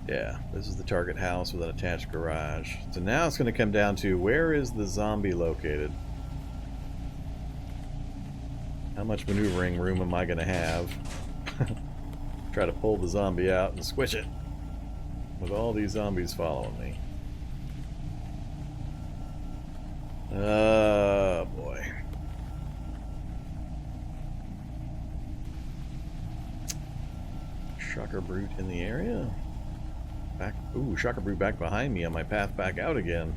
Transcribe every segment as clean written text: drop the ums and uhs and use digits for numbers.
Yeah, this is the target house with an attached garage. So now it's going to come down to where is the zombie located? How much maneuvering room am I going to have? Try to pull the zombie out and squish it with all these zombies following me. Oh boy. Shocker Brute in the area. Back, ooh, Shocker Brute back behind me on my path back out again.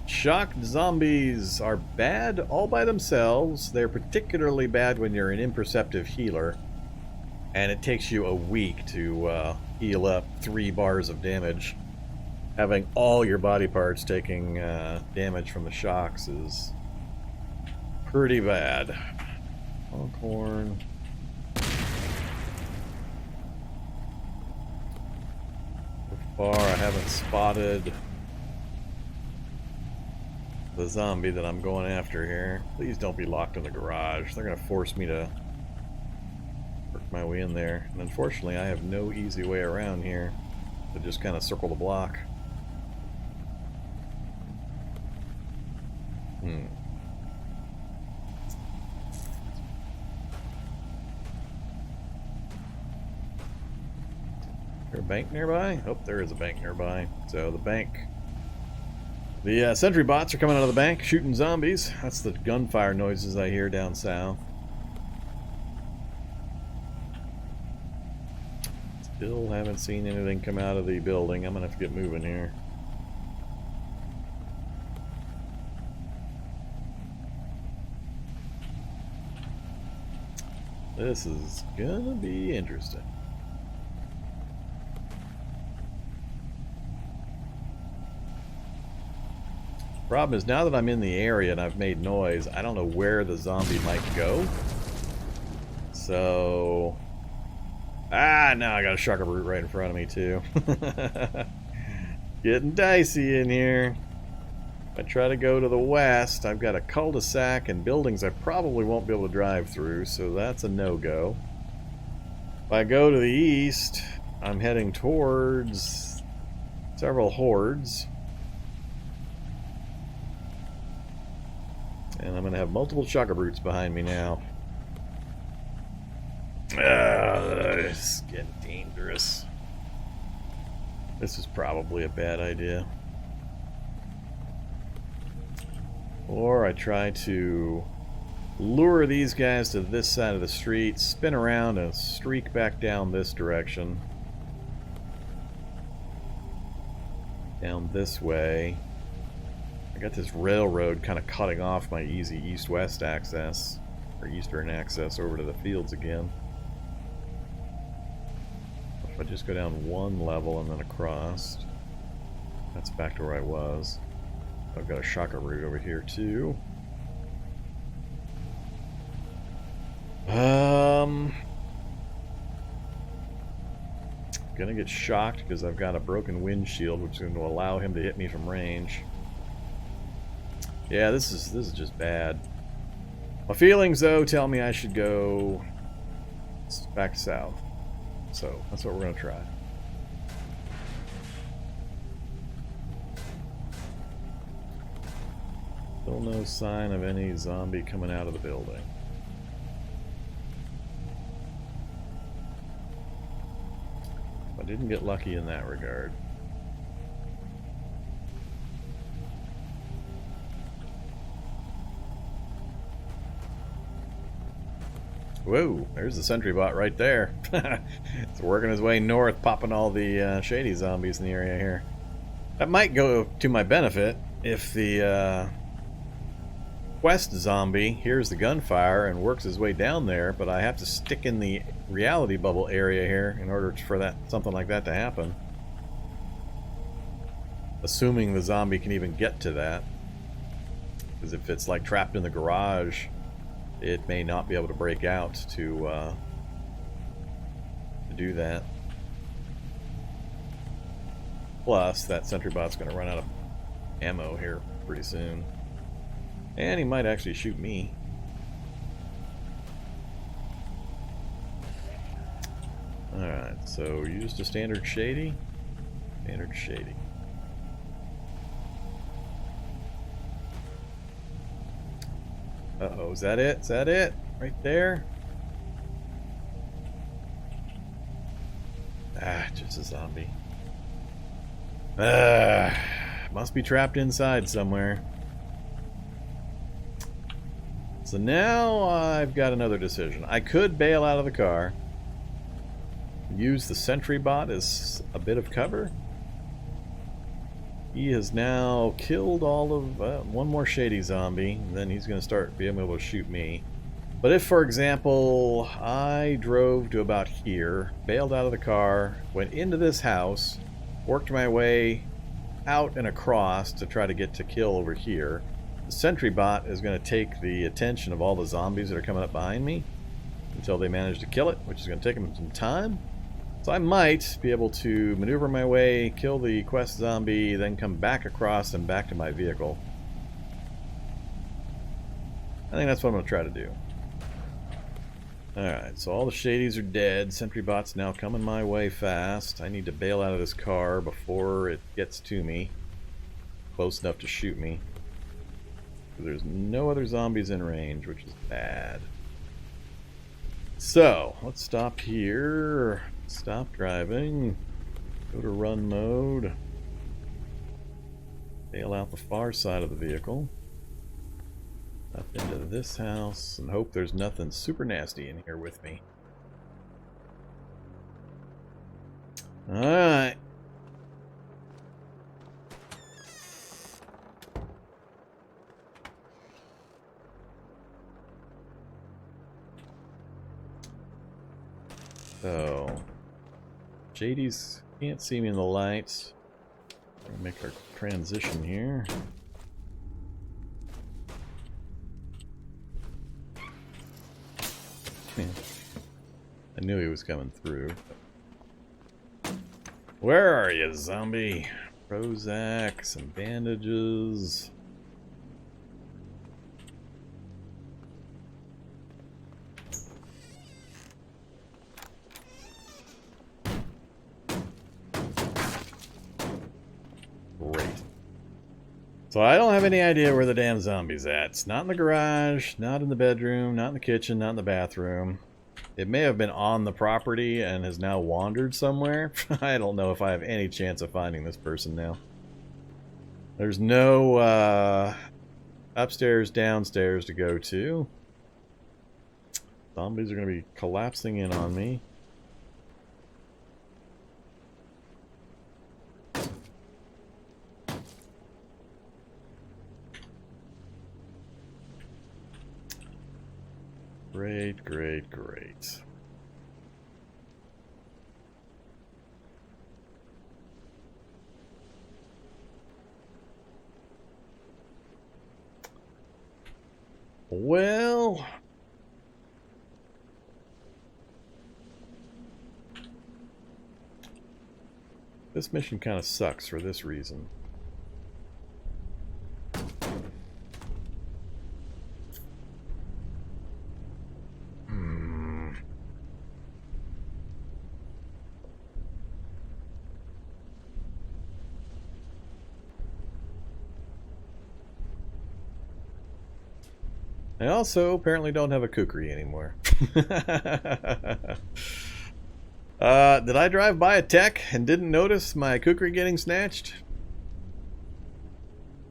Shocked zombies are bad all by themselves. They're particularly bad when you're an imperceptive healer. And it takes you a week to heal up 3 bars of damage. Having all your body parts taking damage from the shocks is pretty bad. Foghorn. So far, I haven't spotted the zombie that I'm going after here. Please don't be locked in the garage. They're going to force me to work my way in there. And unfortunately, I have no easy way around here to just kind of circle the block. Is there a bank nearby? Oh, there is a bank nearby. So the bank... The sentry bots are coming out of the bank, shooting zombies. That's the gunfire noises I hear down south. Still haven't seen anything come out of the building. I'm gonna have to get moving here. This is gonna be interesting. Problem is, now that I'm in the area and I've made noise, I don't know where the zombie might go. So... now I got a Shocker Brute right in front of me, too. Getting dicey in here. If I try to go to the west, I've got a cul-de-sac and buildings I probably won't be able to drive through, so that's a no-go. If I go to the east, I'm heading towards several hordes. And I'm going to have multiple Shocker Brutes behind me now. It's getting dangerous. This is probably a bad idea. Or I try to lure these guys to this side of the street, spin around and streak back down this direction. Down this way. I got this railroad kind of cutting off my easy east-west access, or eastern access over to the fields again. If I just go down one level and then across, that's back to where I was. I've got a Shocker Brute over here too. Gonna get shocked because I've got a broken windshield, which is going to allow him to hit me from range. Yeah, this is just bad. My feelings, though, tell me I should go back south. So that's what we're going to try. Still no sign of any zombie coming out of the building. I didn't get lucky in that regard. Whoa, there's the sentry bot right there. It's working his way north, popping all the shady zombies in the area here. That might go to my benefit if the quest zombie hears the gunfire and works his way down there, but I have to stick in the reality bubble area here in order for something like that to happen. Assuming the zombie can even get to that. Because if it's like trapped in the garage, it may not be able to break out to do that. Plus, that sentry bot's going to run out of ammo here pretty soon. And he might actually shoot me. So used a standard shady. Standard shady. Uh-oh, is that it? Is that it? Right there? Ah, just a zombie. Must be trapped inside somewhere. So now I've got another decision. I could bail out of the car. Use the Sentry bot as a bit of cover. He has now killed all of one more shady zombie, and then he's going to start being able to shoot me. But if, for example, I drove to about here, bailed out of the car, went into this house, worked my way out and across to try to get to kill over here, the Sentry bot is going to take the attention of all the zombies that are coming up behind me until they manage to kill it, which is going to take them some time. So I might be able to maneuver my way, kill the quest zombie, then come back across and back to my vehicle. I think that's what I'm going to try to do. Alright, so all the shadies are dead. Sentry bot's now coming my way fast. I need to bail out of this car before it gets to me. Close enough to shoot me. There's no other zombies in range, which is bad. So, let's stop here. Stop driving. Go to run mode. Bail out the far side of the vehicle. Up into this house and hope there's nothing super nasty in here with me. Alright. So, Jady's can't see me in the lights. We'll make our transition here. I knew he was coming through. Where are you, zombie? Prozac, some bandages. Great. So I don't have any idea where the damn zombie's at. It's not in the garage, not in the bedroom, not in the kitchen, not in the bathroom. It may have been on the property and has now wandered somewhere. I don't know if I have any chance of finding this person now. There's no upstairs, downstairs to go to. Zombies are going to be collapsing in on me. Great, great, great. Well, this mission kind of sucks for this reason. I also apparently don't have a kukri anymore. Did I drive by a tech and didn't notice my kukri getting snatched?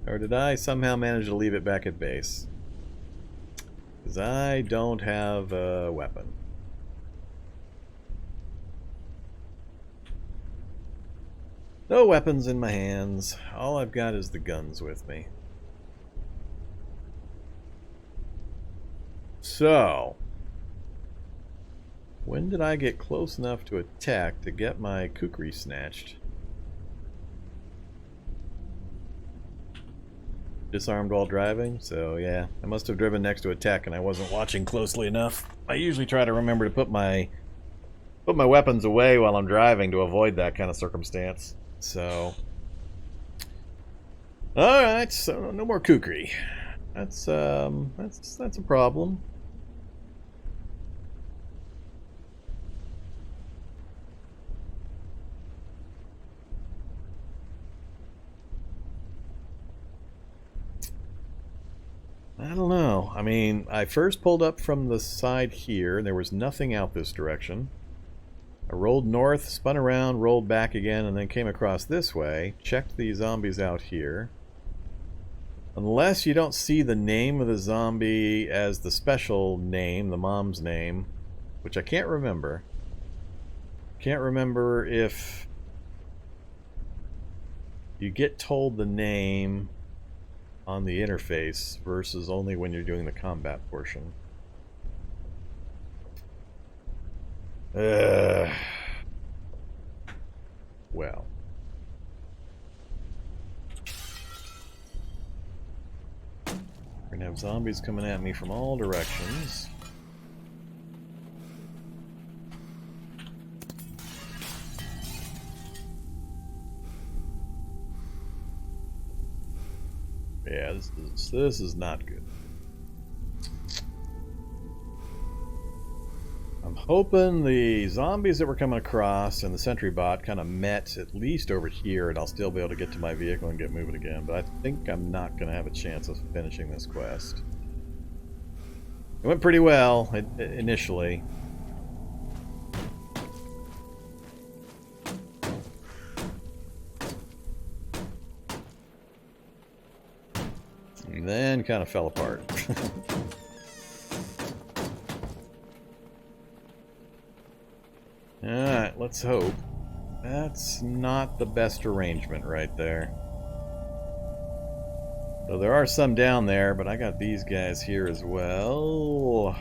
Or did I somehow manage to leave it back at base? Because I don't have a weapon. No weapons in my hands. All I've got is the guns with me. So, when did I get close enough to attack to get my kukri snatched? Disarmed while driving, so yeah, I must have driven next to a tech and I wasn't watching closely enough. I usually try to remember to put my weapons away while I'm driving to avoid that kind of circumstance. So, all right, so no more kukri. That's a problem. mean, I first pulled up from the side here, and there was nothing out this direction. I rolled north, spun around, rolled back again, and then came across this way. Checked the zombies out here. Unless you don't see the name of the zombie as the special name, the mom's name, which I can't remember. Can't remember if you get told the name on the interface versus only when you're doing the combat portion. Well. We're gonna have zombies coming at me from all directions. Yeah, this is not good. I'm hoping the zombies that we're coming across and the sentry bot kind of met at least over here, and I'll still be able to get to my vehicle and get moving again. But I think I'm not going to have a chance of finishing this quest. It went pretty well initially. And then kind of fell apart. Alright, let's hope. That's not the best arrangement right there. So there are some down there, but I got these guys here as well.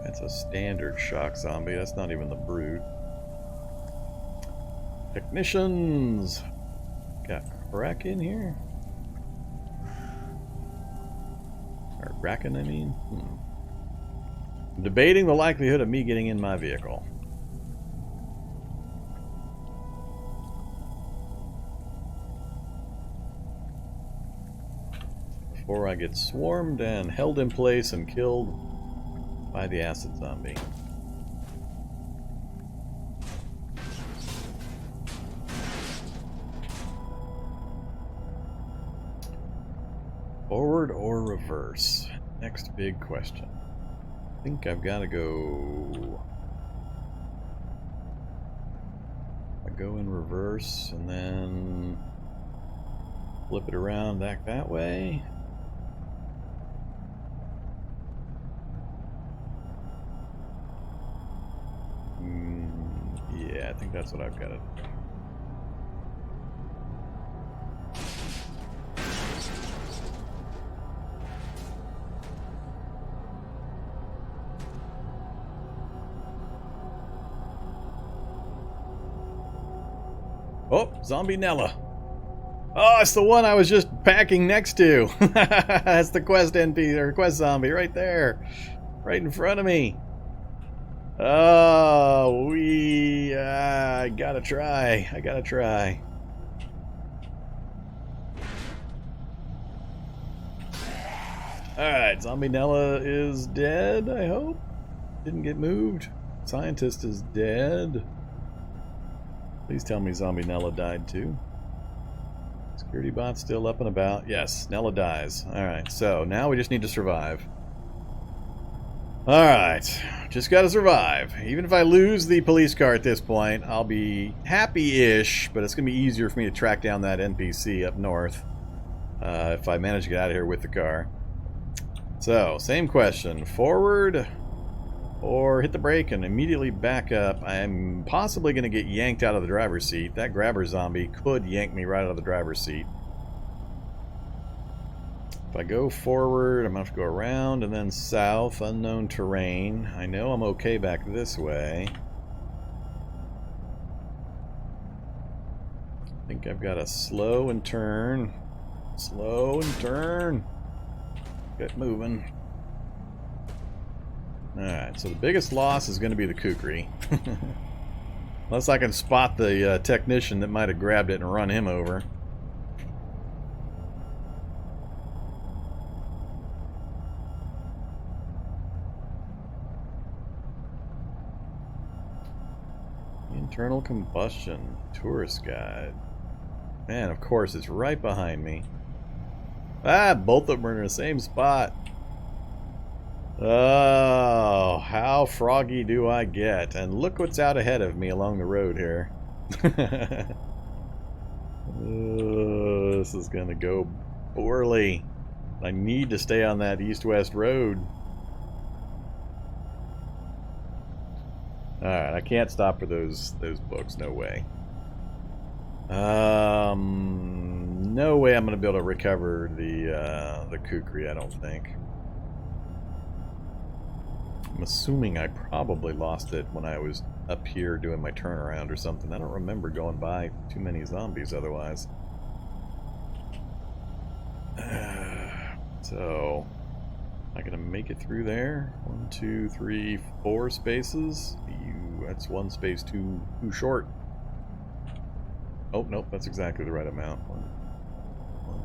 That's a standard shock zombie. That's not even the brute. Technicians! Got crack in here? Or Bracken, I mean? I'm debating the likelihood of me getting in my vehicle. Before I get swarmed and held in place and killed by the acid zombie. Forward or reverse? Next big question. I think I've got to go... I go in reverse and then flip it around back that way. Yeah, I think that's what I've got to do. Oh, Zombie Nella. Oh, it's the one I was just packing next to. That's the quest NPC, or quest zombie right there. Right in front of me. Oh, I gotta try. I gotta try. Alright, Zombie Nella is dead, I hope. Didn't get moved. Scientist is dead. Please tell me Zombie Nella died too. Security bot's still up and about. Yes, Nella dies. Alright, so now we just need to survive. Alright, just gotta survive. Even if I lose the police car at this point, I'll be happy-ish, but it's gonna be easier for me to track down that NPC up north if I manage to get out of here with the car. So, same question. Forward or hit the brake and immediately back up. I'm possibly going to get yanked out of the driver's seat. That grabber zombie could yank me right out of the driver's seat. If I go forward, I'm going to have to go around and then south, unknown terrain. I know I'm okay back this way. I think I've got to slow and turn. Slow and turn. Get moving. Alright, so the biggest loss is going to be the kukri. Unless I can spot the technician that might have grabbed it and run him over. Internal combustion. Tourist guide. Man, of course, it's right behind me. Ah, both of them are in the same spot. Oh, how froggy do I get? And look what's out ahead of me along the road here. This is gonna go poorly. I need to stay on that east-west road. Alright, I can't stop for those books, no way. No way I'm gonna be able to recover the kukri, I don't think. I'm assuming I probably lost it when I was up here doing my turnaround or something. I don't remember going by too many zombies otherwise. So, am I gonna make it through there? 1, 2, 3, 4 spaces. That's one space too short. Oh, nope, that's exactly the right amount. 1,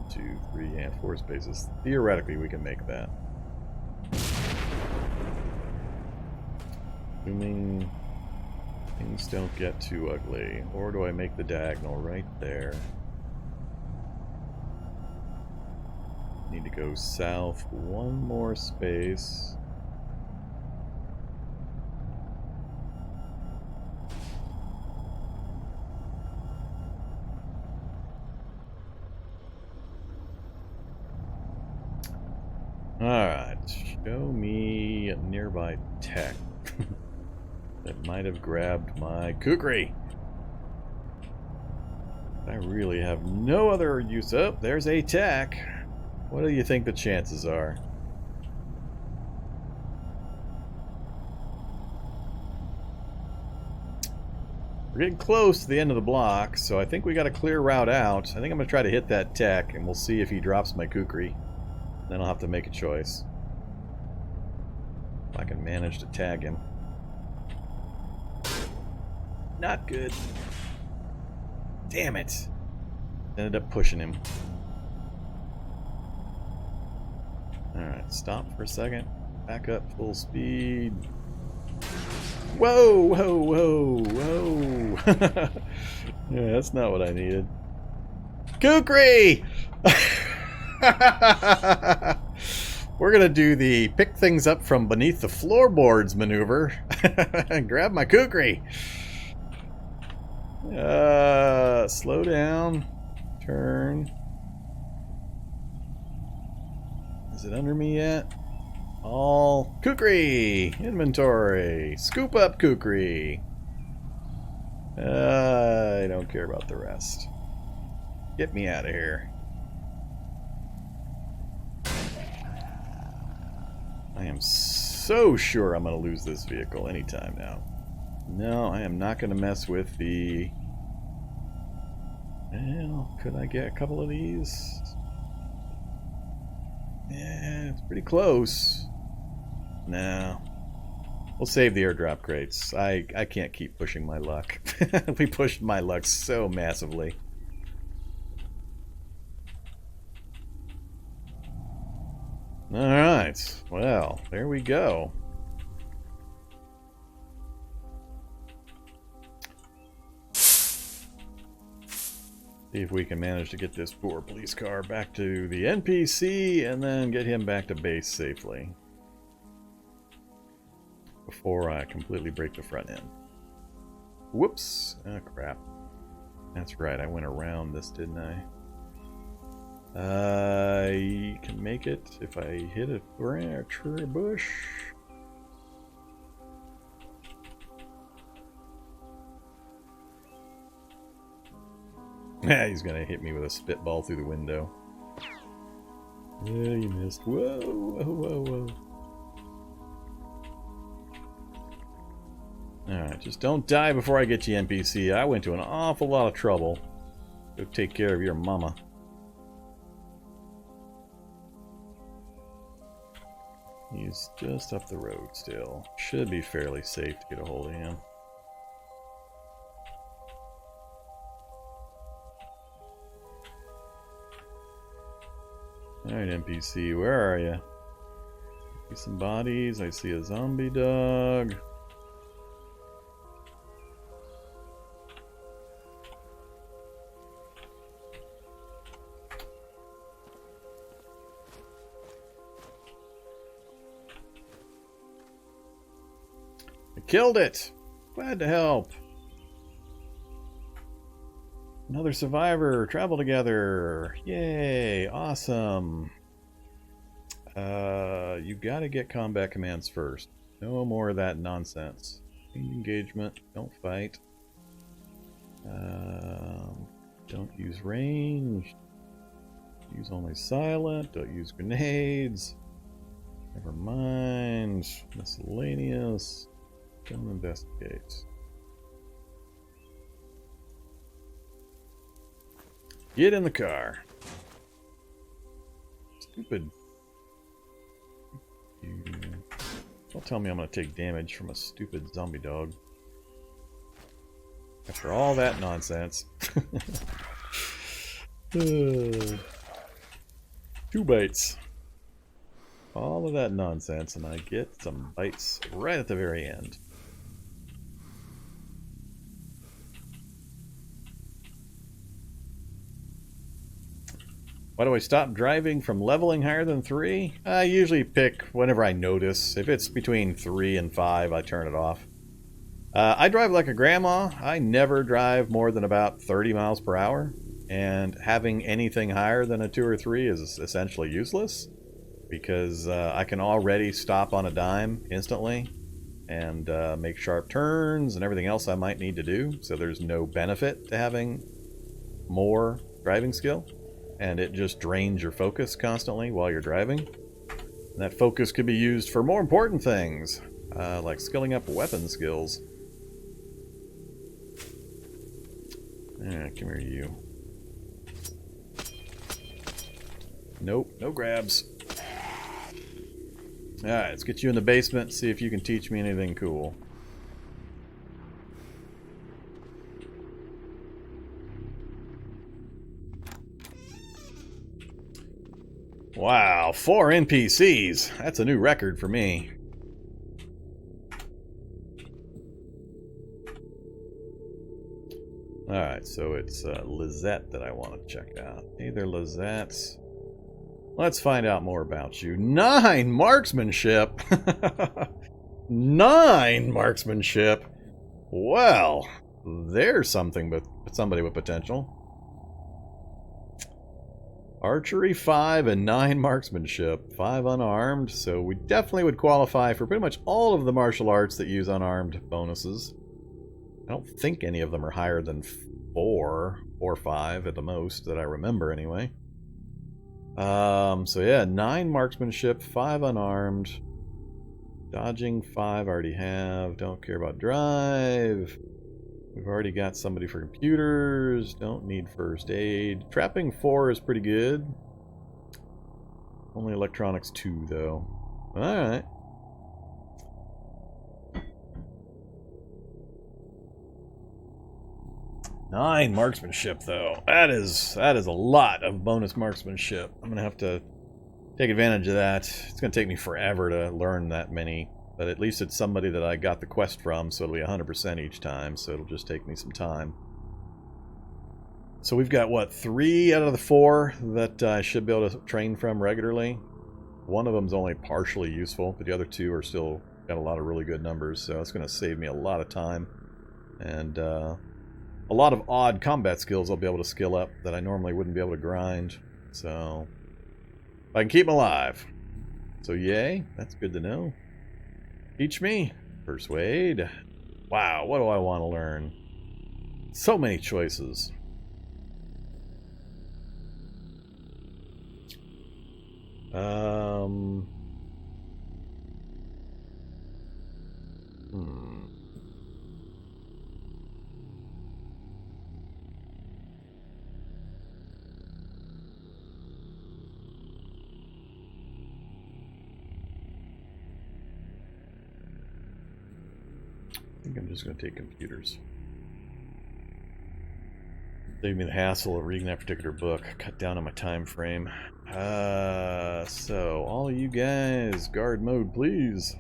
2, 3, and 4 spaces. Theoretically, we can make that. Assuming things don't get too ugly. Or do I make the diagonal right there? Need to go south one more space. Alright, show me a nearby tech that might have grabbed my kukri. I really have no other use. Oh, there's a tech. What do you think the chances are? We're getting close to the end of the block, so I think we got a clear route out. I think I'm going to try to hit that tech, and we'll see if he drops my kukri. Then I'll have to make a choice. If I can manage to tag him. Not good. Damn it. Ended up pushing him. Alright, stop for a second. Back up full speed. Whoa, whoa, whoa, whoa. Yeah, that's not what I needed. Kukri! We're gonna do the pick things up from beneath the floorboards maneuver and grab my kukri. Slow down. Turn. Is it under me yet? All kukri inventory. Scoop up kukri. I don't care about the rest. Get me out of here. I am so sure I'm going to lose this vehicle anytime now. No, I am not going to mess with the... Well, could I get a couple of these? Yeah, it's pretty close. No. We'll save the airdrop crates. I can't keep pushing my luck. We pushed my luck so massively. Alright, well, there we go. See if we can manage to get this poor police car back to the NPC and then get him back to base safely. Before I completely break the front end. Whoops. Oh, crap. That's right, I went around this, didn't I? I can make it if I hit a branch or a bush. Yeah, he's gonna hit me with a spitball through the window. Yeah, you missed. Whoa, whoa, whoa, whoa. Alright, just don't die before I get you, NPC. I went to an awful lot of trouble. Go take care of your mama. He's just up the road still. Should be fairly safe to get a hold of him. Alright, NPC, where are you? See some bodies. I see a zombie dog. Killed it! Glad to help. Another survivor. Travel together. Yay! Awesome. You gotta get combat commands first. No more of that nonsense. Engagement. Don't fight. Don't use range. Use only silent. Don't use grenades. Never mind. Miscellaneous. Don't investigate. Get in the car. Stupid. Don't tell me I'm going to take damage from a stupid zombie dog. After all that nonsense. 2 bites. All of that nonsense, and I get some bites right at the very end. Why do I stop driving from leveling higher than 3? I usually pick whenever I notice. If it's between 3 and 5, I turn it off. I drive like a grandma. I never drive more than about 30 miles per hour. And having anything higher than a 2 or 3 is essentially useless. Because I can already stop on a dime instantly. And make sharp turns and everything else I might need to do. So there's no benefit to having more driving skill. And it just drains your focus constantly while you're driving. And that focus could be used for more important things, like skilling up weapon skills. Come here, you. Nope, no grabs. Alright, let's get you in the basement, see if you can teach me anything cool. Wow, 4 NPCs. That's a new record for me. Alright, so it's Lizette that I want to check out. Hey there, Lizette. Let's find out more about you. 9 marksmanship! 9 marksmanship! Well, there's something but somebody with potential. Archery 5 and 9 marksmanship, 5 unarmed, so we definitely would qualify for pretty much all of the martial arts that use unarmed bonuses. I don't think any of them are higher than 4 or 5 at the most, that I remember anyway. So yeah, 9 marksmanship, 5 unarmed, dodging 5 already have, don't care about drive. We've already got somebody for computers. Don't need first aid. Trapping 4 is pretty good. Only electronics 2, though. Alright. Nine marksmanship, though. That is a lot of bonus marksmanship. I'm going to have to take advantage of that. It's going to take me forever to learn that many. But at least it's somebody that I got the quest from, so it'll be 100% each time, so it'll just take me some time. So we've got, what, 3 out of the 4 that I should be able to train from regularly. One of them's only partially useful, but the other 2 are still got a lot of really good numbers, so it's going to save me a lot of time. And a lot of odd combat skills I'll be able to skill up that I normally wouldn't be able to grind. So, I can keep them alive. So yay, that's good to know. Teach me. Persuade. Wow, what do I want to learn? So many choices. I think I'm just going to take computers. Save me the hassle of reading that particular book. Cut down on my time frame. So, all you guys, guard mode, please.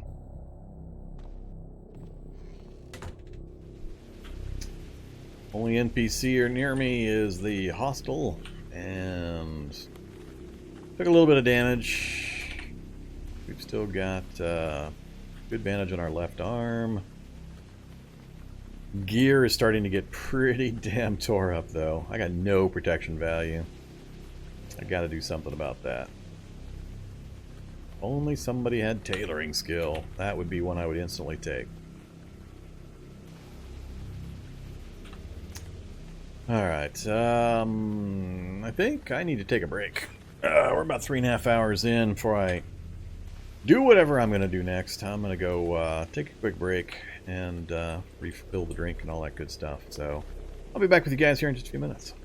Only NPC near me is the hostel, and took a little bit of damage. We've still got good bandage on our left arm. Gear is starting to get pretty damn tore up, though. I got no protection value. I gotta do something about that. Only somebody had tailoring skill. That would be one I would instantly take. Alright, I think I need to take a break. We're about 3.5 hours in before I do whatever I'm going to do next. I'm going to go take a quick break and refill the drink and all that good stuff. So I'll be back with you guys here in just a few minutes.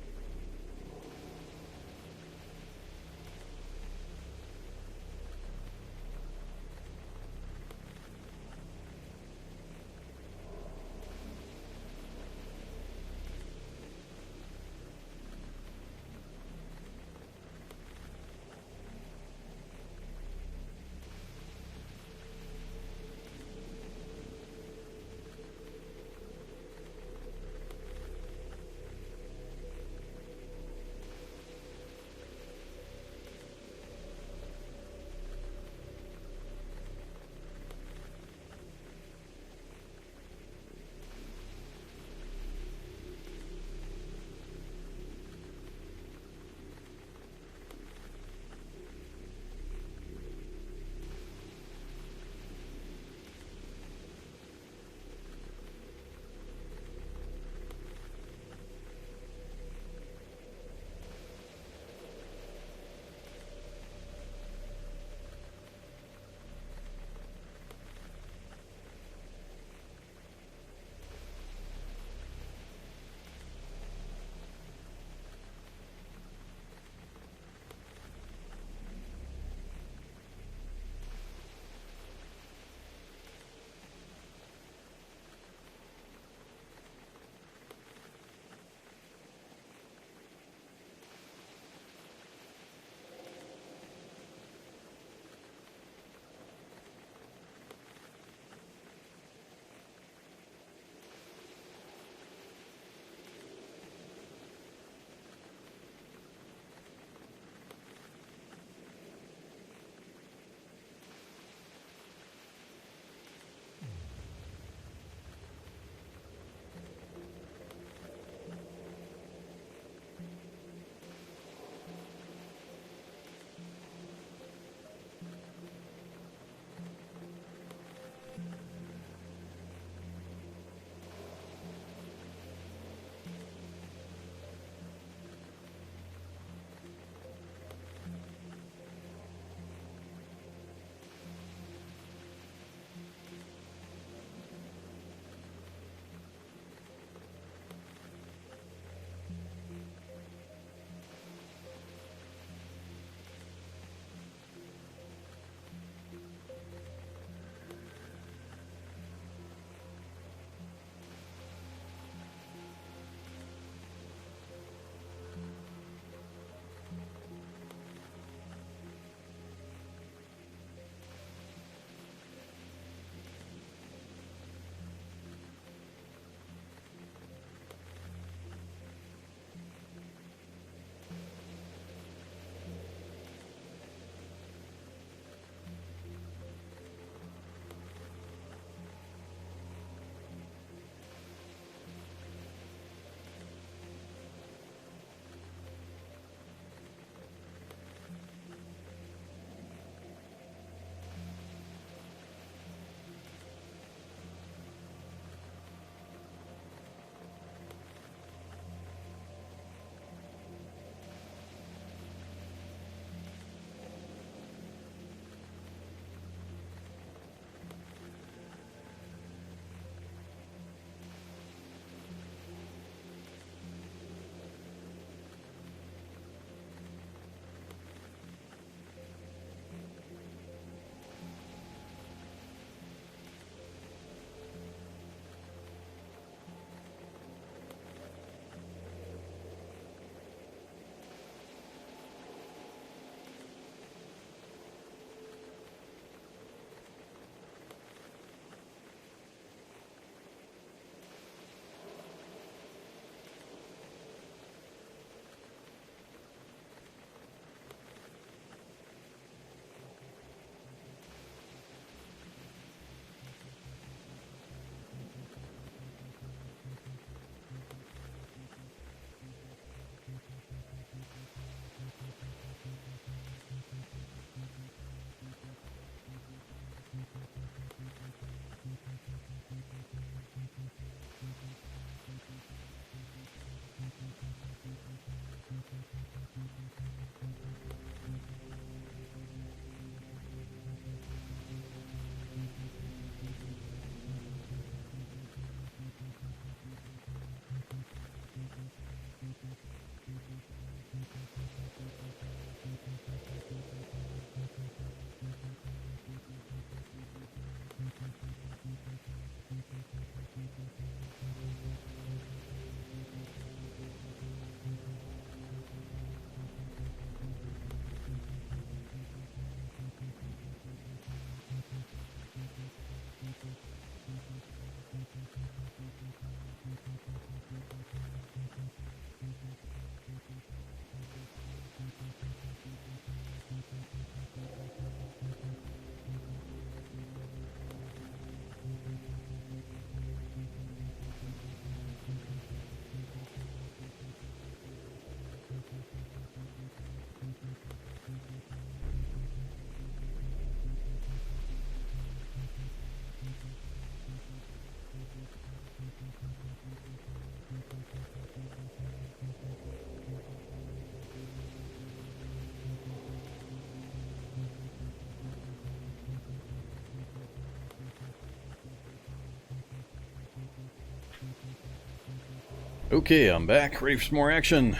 Okay, I'm back, ready for some more action.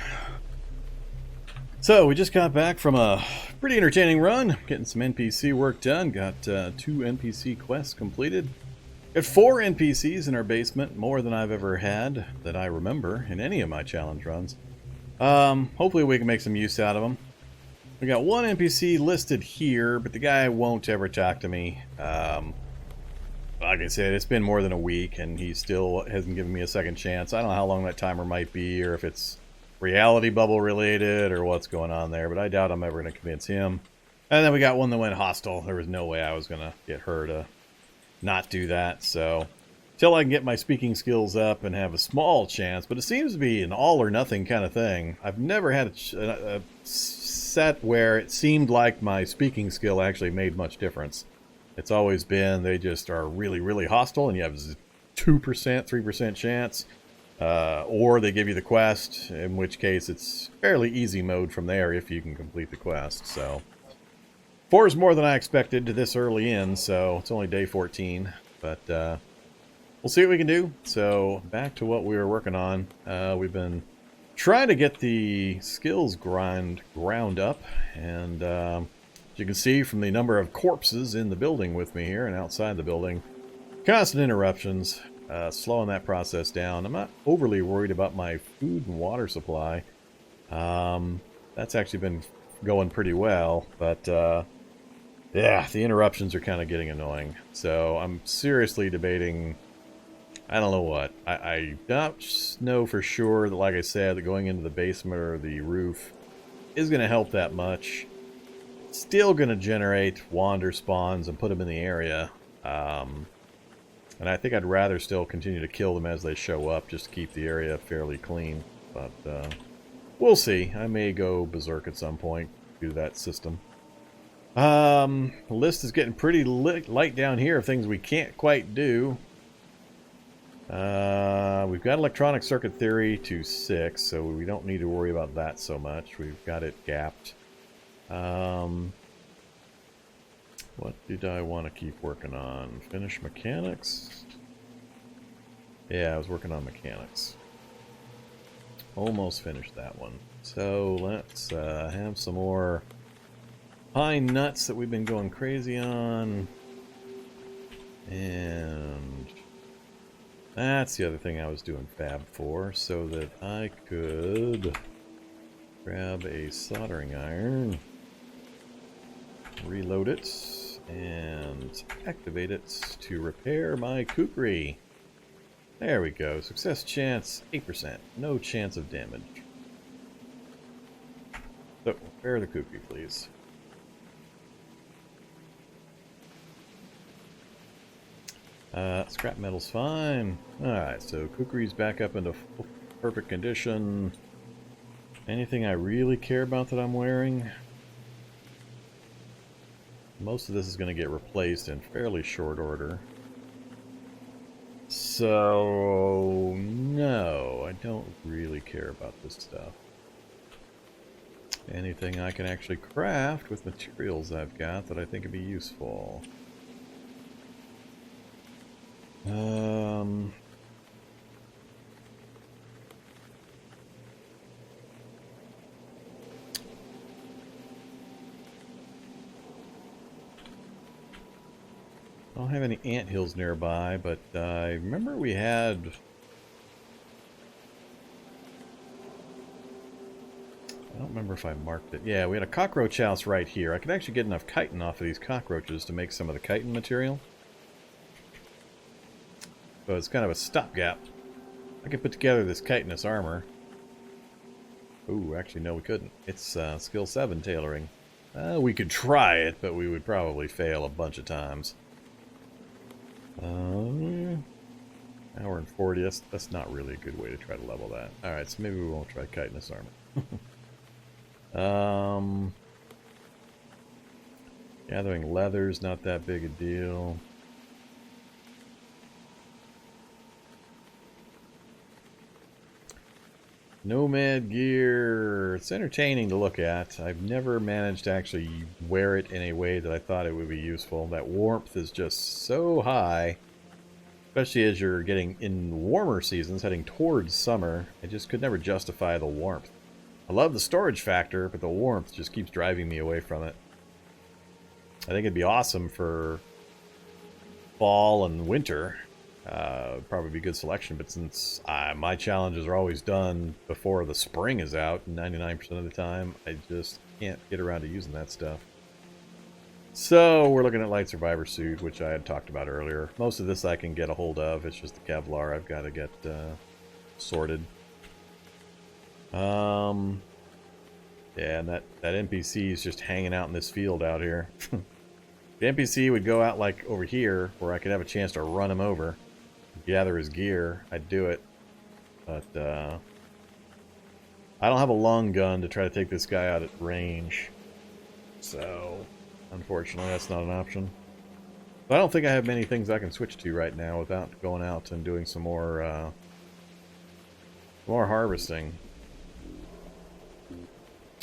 So, we just got back from a pretty entertaining run, getting some NPC work done. Got 2 NPC quests completed. Got 4 NPCs in our basement, more than I've ever had that I remember in any of my challenge runs. Hopefully we can make some use out of them. We got 1 NPC listed here, but the guy won't ever talk to me. Like I said, it's been more than a week, and he still hasn't given me a second chance. I don't know how long that timer might be, or if it's reality bubble related, or what's going on there, but I doubt I'm ever going to convince him. And then we got one that went hostile. There was no way I was going to get her to not do that, so till I can get my speaking skills up and have a small chance, but it seems to be an all or nothing kind of thing. I've never had a set where it seemed like my speaking skill actually made much difference. It's always been they just are really, really hostile, and you have 2%, 3% chance, or they give you the quest, in which case it's fairly easy mode from there if you can complete the quest. So 4 is more than I expected to this early in, so it's only day 14, but we'll see what we can do. So back to what we were working on. We've been trying to get the skills ground up, and as you can see from the number of corpses in the building with me here and outside the building, constant interruptions, slowing that process down. I'm not overly worried about my food and water supply. That's actually been going pretty well, but yeah, the interruptions are kind of getting annoying. So I'm seriously debating, I don't know what. I don't know for sure that, like I said, that going into the basement or the roof is going to help that much. Still going to generate Wanderspawns and put them in the area. And I think I'd rather still continue to kill them as they show up, just to keep the area fairly clean. But we'll see. I may go berserk at some point due to that system. The list is getting pretty light down here of things we can't quite do. We've got electronic circuit theory to 6, so we don't need to worry about that so much. We've got it gapped. What did I want to keep working on? Finish mechanics? Yeah, I was working on mechanics. Almost finished that one. So let's have some more pine nuts that we've been going crazy on. And that's the other thing I was doing fab for, so that I could grab a soldering iron, reload it, and activate it to repair my kukri. There we go. Success chance 8%. No chance of damage. So, repair the kukri, please. Scrap metal's fine. Alright, so kukri's back up into perfect condition. Anything I really care about that I'm wearing? Most of this is going to get replaced in fairly short order. So, no, I don't really care about this stuff. Anything I can actually craft with materials I've got that I think would be useful. I don't have any anthills nearby, but I remember we had... I don't remember if I marked it. Yeah, we had a cockroach house right here. I could actually get enough chitin off of these cockroaches to make some of the chitin material. So it's kind of a stopgap. I could put together this chitinous armor. Ooh, actually no we couldn't. It's skill 7 tailoring. We could try it, but we would probably fail a bunch of times. Hour and 40, that's not really a good way to try to level that. Alright, so maybe we won't try chitinous armor. Gathering leather's not that big a deal. Nomad gear. It's entertaining to look at. I've never managed to actually wear it in a way that I thought it would be useful. That warmth is just so high Especially as you're getting in warmer seasons, heading towards summer, I just could never justify the warmth. I love the storage factor, but the warmth just keeps driving me away from it. I think it'd be awesome for fall and winter. Probably be good selection, but since my challenges are always done before the spring is out, 99% of the time, I just can't get around to using that stuff. So we're looking at light survivor suit, which I had talked about earlier. Most of this I can get a hold of. It's just the Kevlar I've got to get sorted. Yeah, and that NPC is just hanging out in this field out here. The NPC would go out like over here, where I could have a chance to run him over, gather his gear. I'd do it, but I don't have a long gun to try to take this guy out at range, so unfortunately that's not an option. But I don't think I have many things I can switch to right now without going out and doing some more harvesting.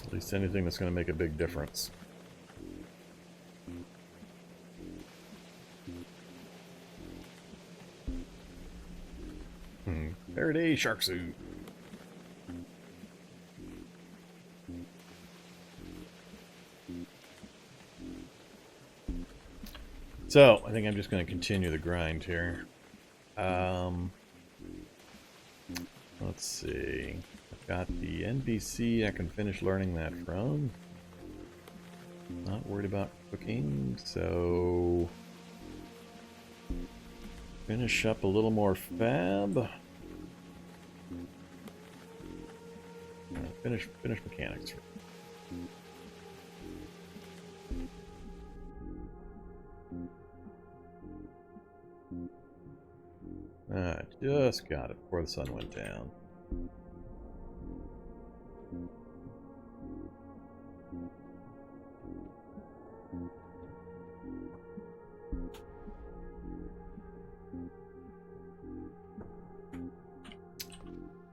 At least anything that's going to make a big difference. Faraday shark suit. So, I think I'm just going to continue the grind here. Let's see. I've got the NPC I can finish learning that from. Not worried about cooking, so finish up a little more fab. Finish mechanics. I just got it before the sun went down.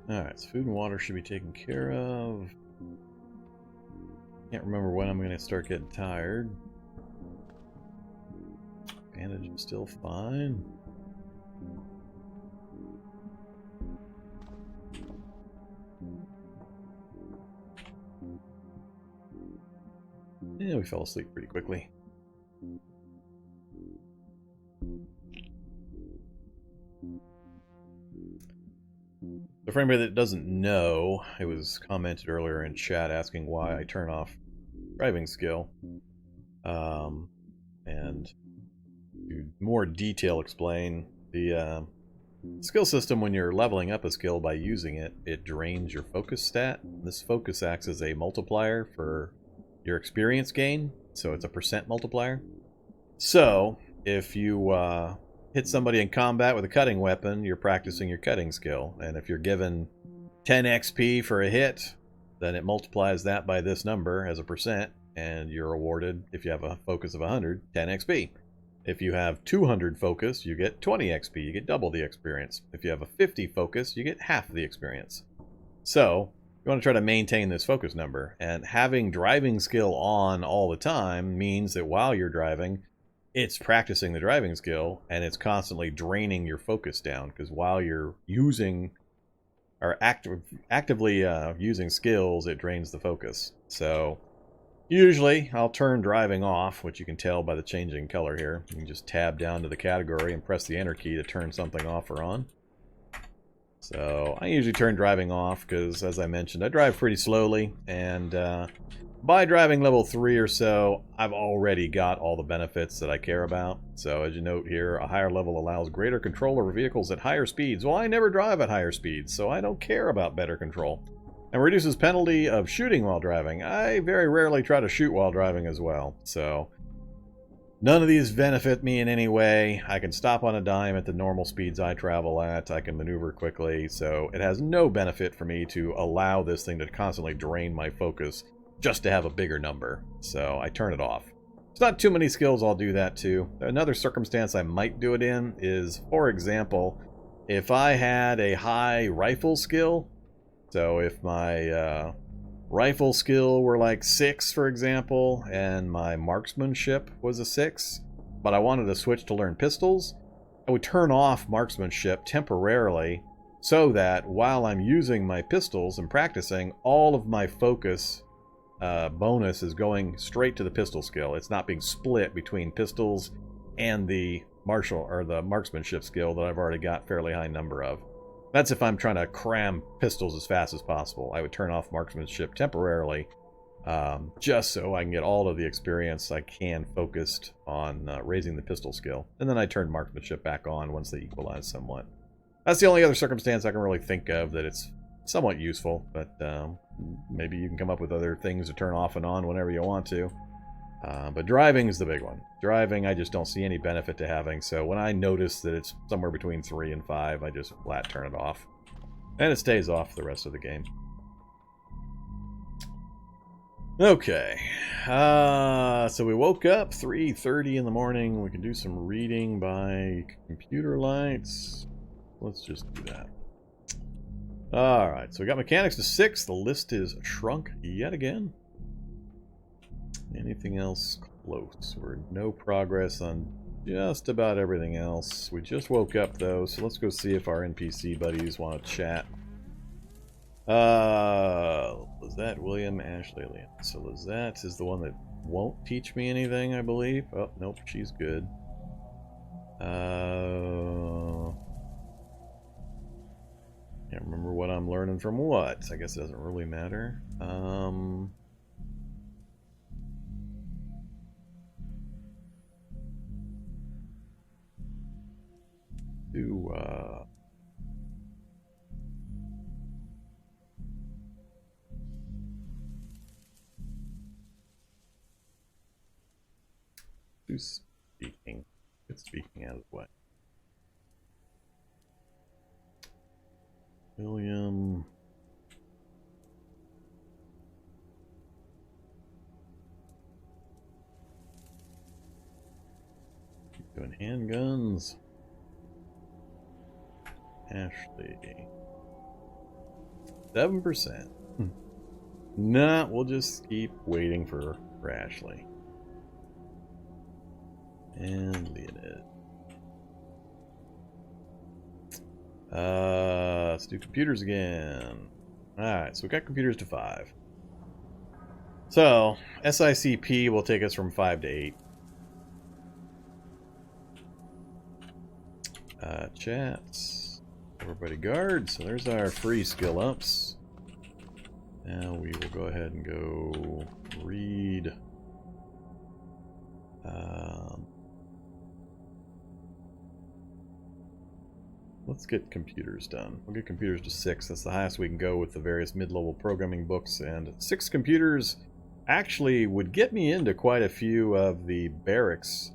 Alright, so food and water should be taken care of. Can't remember when I'm going to start getting tired. Bandage is still fine. Yeah, we fell asleep pretty quickly. So for anybody that doesn't know, it was commented earlier in chat asking why I turn off driving skill. And to more detail explain, the skill system, when you're leveling up a skill by using it, it drains your focus stat. This focus acts as a multiplier for your experience gain, so it's a percent multiplier. So if you hit somebody in combat with a cutting weapon, you're practicing your cutting skill, and if you're given 10 XP for a hit, then it multiplies that by this number as a percent, and you're awarded, if you have a focus of 100, 10 XP. If you have 200 focus, you get 20 XP, you get double the experience. If you have a 50 focus, you get half the experience. So you want to try to maintain this focus number, and having driving skill on all the time means that while you're driving, it's practicing the driving skill, and it's constantly draining your focus down, because while you're using or actively using skills, it drains the focus. So usually I'll turn driving off, which you can tell by the changing color here. You can just tab down to the category and press the enter key to turn something off or on. So I usually turn driving off because, as I mentioned, I drive pretty slowly, and by driving level 3 or so, I've already got all the benefits that I care about. So as you note here, a higher level allows greater control over vehicles at higher speeds. Well, I never drive at higher speeds, so I don't care about better control. And reduces penalty of shooting while driving. I very rarely try to shoot while driving as well, so none of these benefit me in any way. I can stop on a dime at the normal speeds I travel at. I can maneuver quickly, so it has no benefit for me to allow this thing to constantly drain my focus just to have a bigger number. So I turn it off. It's not too many skills I'll do that to. Another circumstance I might do it in is, for example, if I had a high rifle skill. So if my rifle skill were like 6, for example, and my marksmanship was a 6, but I wanted to switch to learn pistols, I would turn off marksmanship temporarily so that while I'm using my pistols and practicing, all of my focus bonus is going straight to the pistol skill. It's not being split between pistols and the martial or the marksmanship skill that I've already got fairly high number of. That's if I'm trying to cram pistols as fast as possible. I would turn off marksmanship temporarily, just so I can get all of the experience I can focused on raising the pistol skill. And then I turn marksmanship back on once they equalize somewhat. That's the only other circumstance I can really think of that it's somewhat useful, but maybe you can come up with other things to turn off and on whenever you want to. But driving is the big one. Driving, I just don't see any benefit to having, so when I notice that it's somewhere between 3 and 5, I just flat turn it off. And it stays off the rest of the game. Okay, so we woke up 3:30 in the morning. We can do some reading by computer lights. Let's just do that. Alright, so we got mechanics to 6. The list is shrunk yet again. Anything else close? We're no progress on just about everything else. We just woke up though, so let's go see if our NPC buddies want to chat. Lizette, William, Ashley, Lillian. So Lizette is the one that won't teach me anything, I believe. Oh, nope, she's good. Can't remember what I'm learning from what. I guess it doesn't really matter. Who's speaking? It's speaking out of the way. William. Keep doing handguns. Ashley. 7%. Nah, we'll just keep waiting for Ashley. And Leonid. Let's do computers again. Alright, so we got computers to 5. So, SICP will take us from 5 to 8. Chats. Everybody guard. So there's our free skill ups. Now we will go ahead and go read. Let's get computers done. We'll get computers to 6. That's the highest we can go with the various mid-level programming books. And 6 computers actually would get me into quite a few of the barracks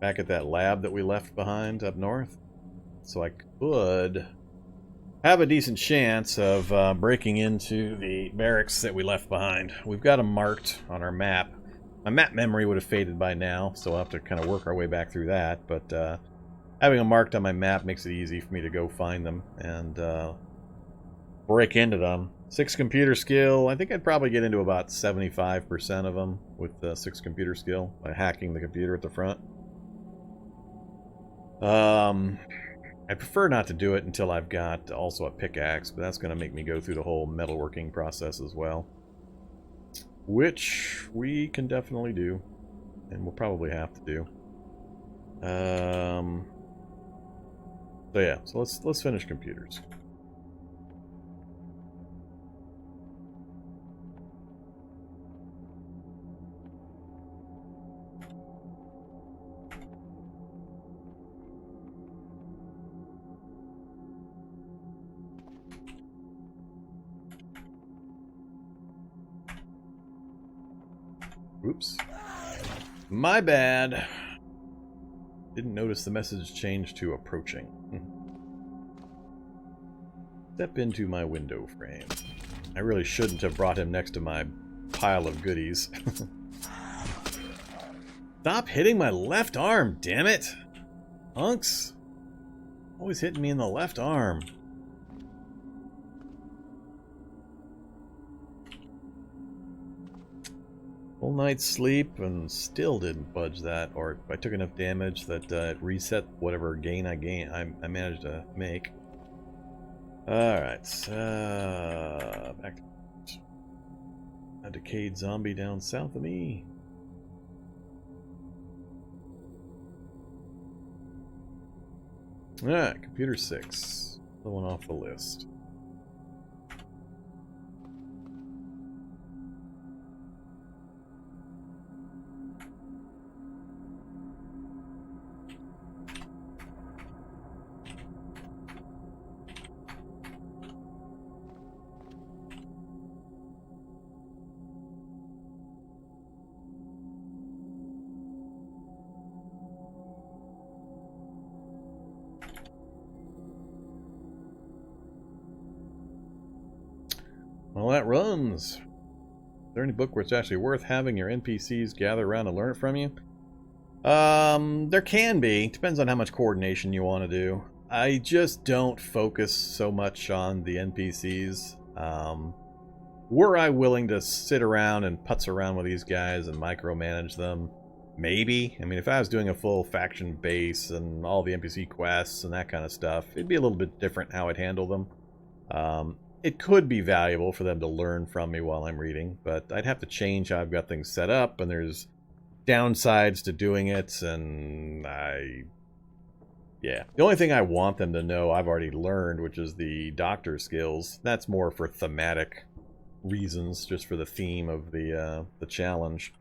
back at that lab that we left behind up north. So I could have a decent chance of breaking into the barracks that we left behind. We've got them marked on our map. My map memory would have faded by now, so we'll have to kind of work our way back through that. But having them marked on my map makes it easy for me to go find them and break into them. 6 computer skill. I think I'd probably get into about 75% of them with 6 computer skill by hacking the computer at the front. I prefer not to do it until I've got also a pickaxe, but that's going to make me go through the whole metalworking process as well. Which we can definitely do, and we'll probably have to do. So yeah, so let's finish computers. Oops. My bad. Didn't notice the message changed to approaching. Step into my window frame. I really shouldn't have brought him next to my pile of goodies. Stop hitting my left arm, damn it! Hunks! Always hitting me in the left arm. Full night's sleep and still didn't budge that, or I took enough damage that it reset whatever gain I I managed to make. Alright, back to a decayed zombie down south of me. Alright, computer 6. The one off the list. Well, that runs. Is there any book where it's actually worth having your NPCs gather around and learn it from you? There can be. Depends on how much coordination you want to do. I just don't focus so much on the NPCs. Were I willing to sit around and putz around with these guys and micromanage them? Maybe. I mean, if I was doing a full faction base and all the NPC quests and that kind of stuff, it'd be a little bit different how I'd handle them. It could be valuable for them to learn from me while I'm reading, but I'd have to change how I've got things set up, and there's downsides to doing it, and yeah. The only thing I want them to know I've already learned, which is the doctor skills. That's more for thematic reasons, just for the theme of the challenge.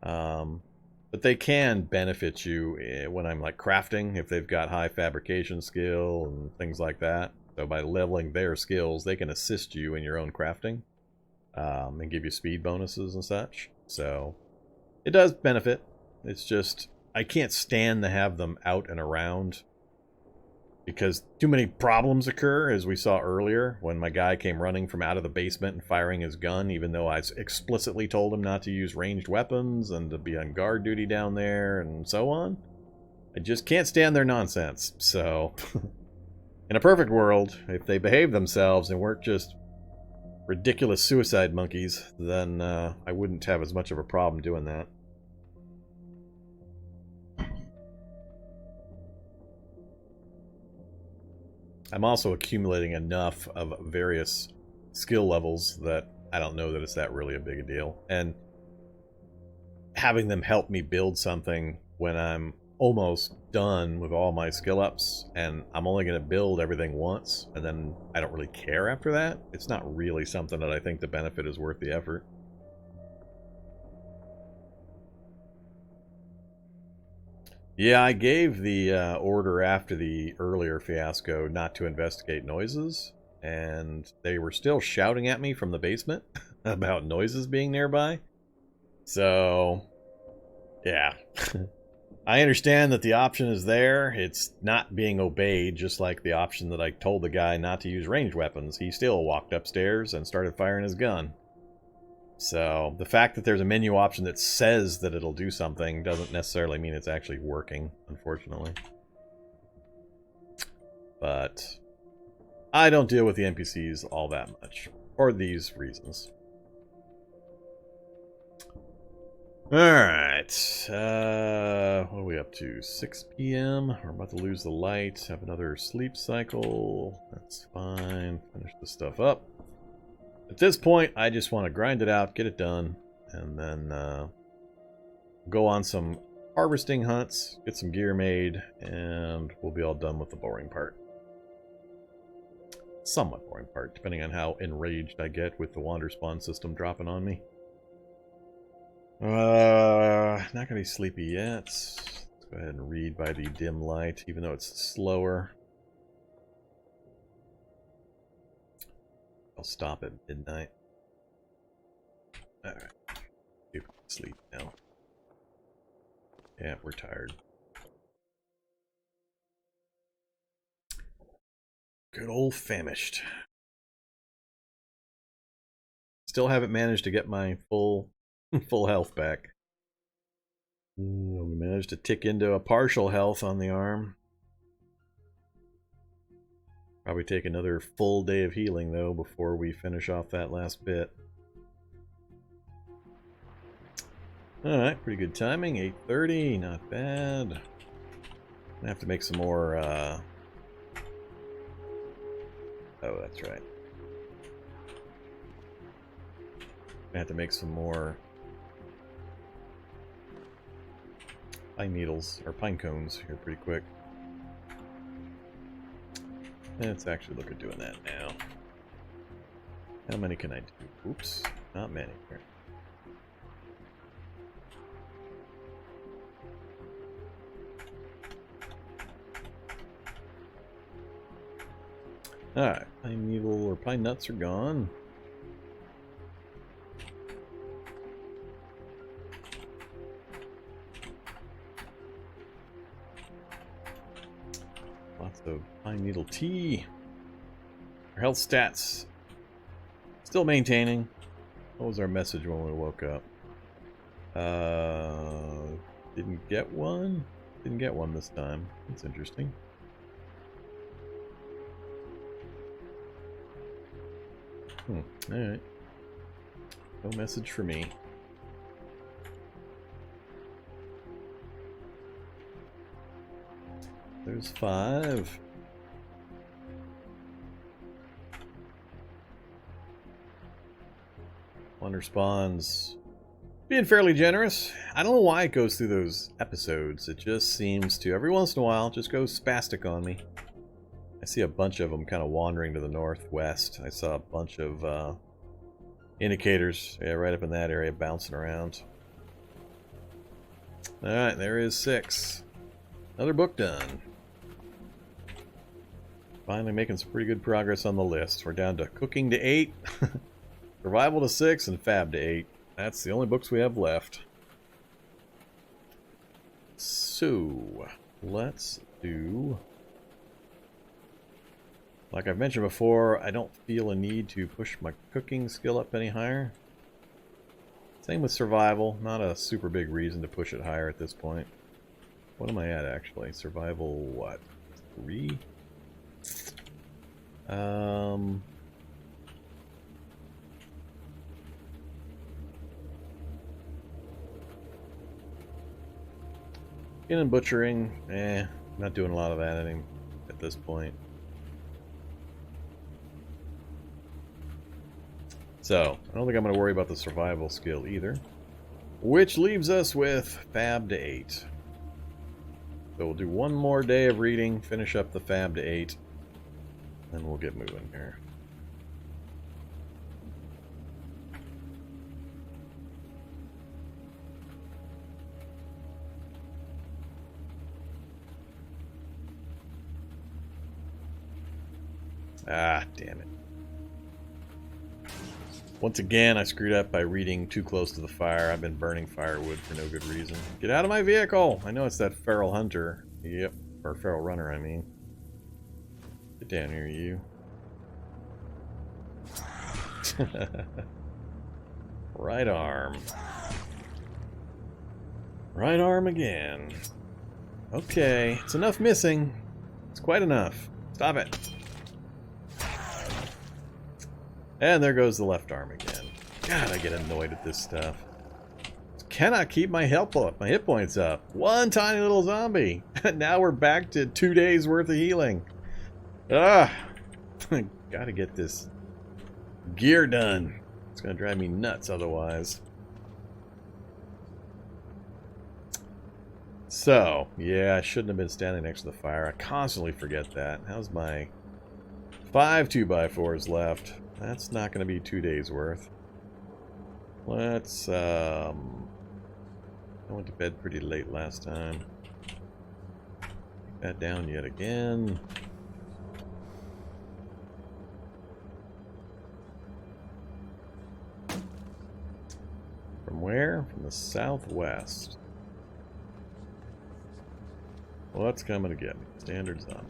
But they can benefit you when I'm like crafting, if they've got high fabrication skill and things like that. So by leveling their skills, they can assist you in your own crafting and give you speed bonuses and such. So it does benefit. It's just I can't stand to have them out and around because too many problems occur, as we saw earlier when my guy came running from out of the basement and firing his gun, even though I explicitly told him not to use ranged weapons and to be on guard duty down there and so on. I just can't stand their nonsense. So in a perfect world, if they behaved themselves and weren't just ridiculous suicide monkeys, then I wouldn't have as much of a problem doing that. I'm also accumulating enough of various skill levels that I don't know that it's that really a big a deal. And having them help me build something when I'm almost done with all my skill ups and I'm only going to build everything once and then I don't really care after that, it's not really something that I think the benefit is worth the effort. Yeah, I gave the order after the earlier fiasco not to investigate noises, and they were still shouting at me from the basement about noises being nearby. So, yeah. I understand that the option is there. It's not being obeyed, just like the option that I told the guy not to use ranged weapons. He still walked upstairs and started firing his gun. So the fact that there's a menu option that says that it'll do something doesn't necessarily mean it's actually working, unfortunately. But I don't deal with the NPCs all that much, for these reasons. Alright, what are we up to? 6 p.m. We're about to lose the light, have another sleep cycle. That's fine. Finish this stuff up. At this point, I just want to grind it out, get it done, and then go on some harvesting hunts, get some gear made, and we'll be all done with the boring part. Somewhat boring part, depending on how enraged I get with the Wanderspawn system dropping on me. Not gonna be sleepy yet. Let's go ahead and read by the dim light, even though it's slower. I'll stop at midnight. Alright. See if we can sleep now. Yeah, we're tired. Good old famished. Still haven't managed to get my full health back. We managed to tick into a partial health on the arm. Probably take another full day of healing, though, before we finish off that last bit. Alright, pretty good timing. 8:30, not bad. I have to make some more, oh, that's right. I have to make some more pine needles, or pine cones here pretty quick. Let's actually look at doing that now. How many can I do? Oops, not many. Alright, pine needle or pine nuts are gone. Lots of pine needle tea. Our health stats still maintaining. What was our message when we woke up? Didn't get one? Didn't get one this time. That's interesting. Alright. No message for me. There's 5. Wanderspawn's being fairly generous. I don't know why it goes through those episodes. It just seems to, every once in a while, just goes spastic on me. I see a bunch of them kind of wandering to the northwest. I saw a bunch of indicators, yeah, right up in that area, bouncing around. Alright, there is 6. Another book done. Finally making some pretty good progress on the list. We're down to cooking to 8, survival to 6, and fab to 8. That's the only books we have left. So, let's do... Like I've mentioned before, I don't feel a need to push my cooking skill up any higher. Same with survival. Not a super big reason to push it higher at this point. What am I at, actually? Survival, what? 3? Skin and butchering, not doing a lot of that at this point. So, I don't think I'm going to worry about the survival skill either. Which leaves us with fab to 8. So we'll do one more day of reading, finish up the fab to 8, and we'll get moving here. Ah, damn it. Once again, I screwed up by reading too close to the fire. I've been burning firewood for no good reason. Get out of my vehicle! I know it's that feral hunter. Yep. Or feral runner, I mean. Get down here, you. Right arm. Right arm again. Okay, it's enough missing. It's quite enough. Stop it. And there goes the left arm again. God, I get annoyed at this stuff. Cannot keep my hit points up. One tiny little zombie. Now we're back to 2 days worth of healing. Ah, gotta get this gear done. It's gonna drive me nuts otherwise. So, yeah, I shouldn't have been standing next to the fire. I constantly forget that. How's my 5 2x4s left? That's not going to be 2 days worth. Let's, I went to bed pretty late last time. Take that down yet again. From where? From the southwest. What's coming to get me? Standards on.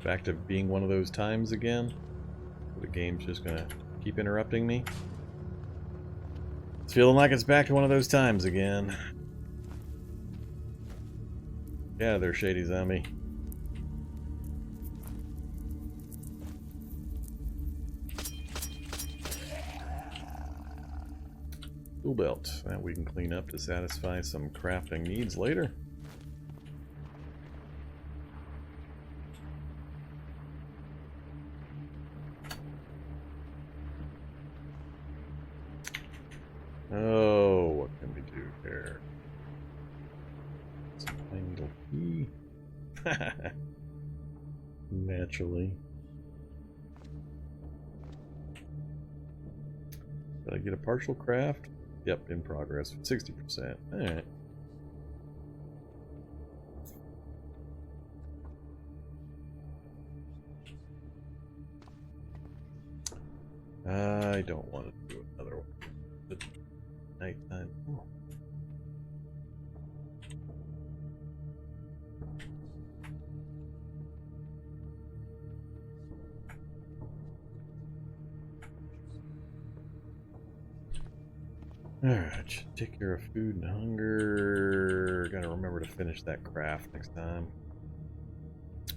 Back to being one of those times again. The game's just gonna keep interrupting me. It's feeling like it's back to one of those times again. Yeah, there, shady zombie. Tool belt. That we can clean up to satisfy some crafting needs later. Oh, what can we do here? Some tiny little key. Naturally. Did I get a partial craft? Yep, in progress. 60%. Alright. I don't want to do another one. But nighttime. Oh. Alright, take care of food and hunger. Gotta remember to finish that craft next time.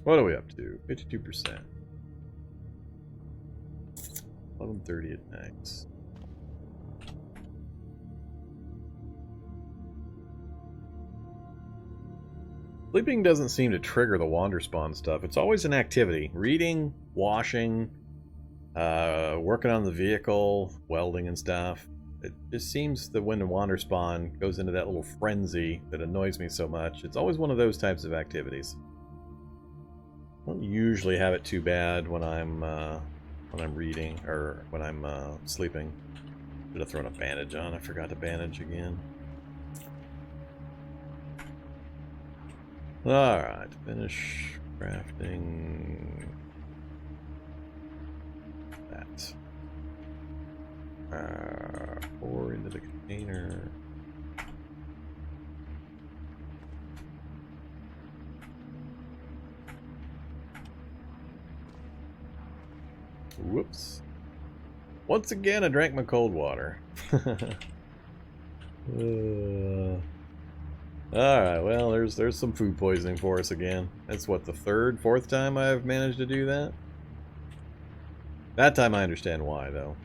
What are we up to? 52%. 11:30 at night. Sleeping doesn't seem to trigger the Wanderspawn stuff. It's always an activity. Reading, washing, working on the vehicle, welding and stuff. It just seems that when the Wanderspawn goes into that little frenzy that annoys me so much, it's always one of those types of activities. I don't usually have it too bad when I'm reading or when I'm sleeping. Should have thrown a bandage on. I forgot to bandage again. Alright, finish crafting that. Pour into the container. Whoops. Once again, I drank my cold water. Alright, well, there's some food poisoning for us again. That's what, the third, fourth time I've managed to do that? That time I understand why, though.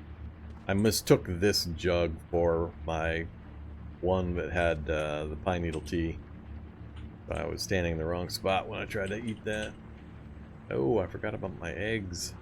I mistook this jug for my one that had the pine needle tea. But I was standing in the wrong spot when I tried to eat that. Oh, I forgot about my eggs.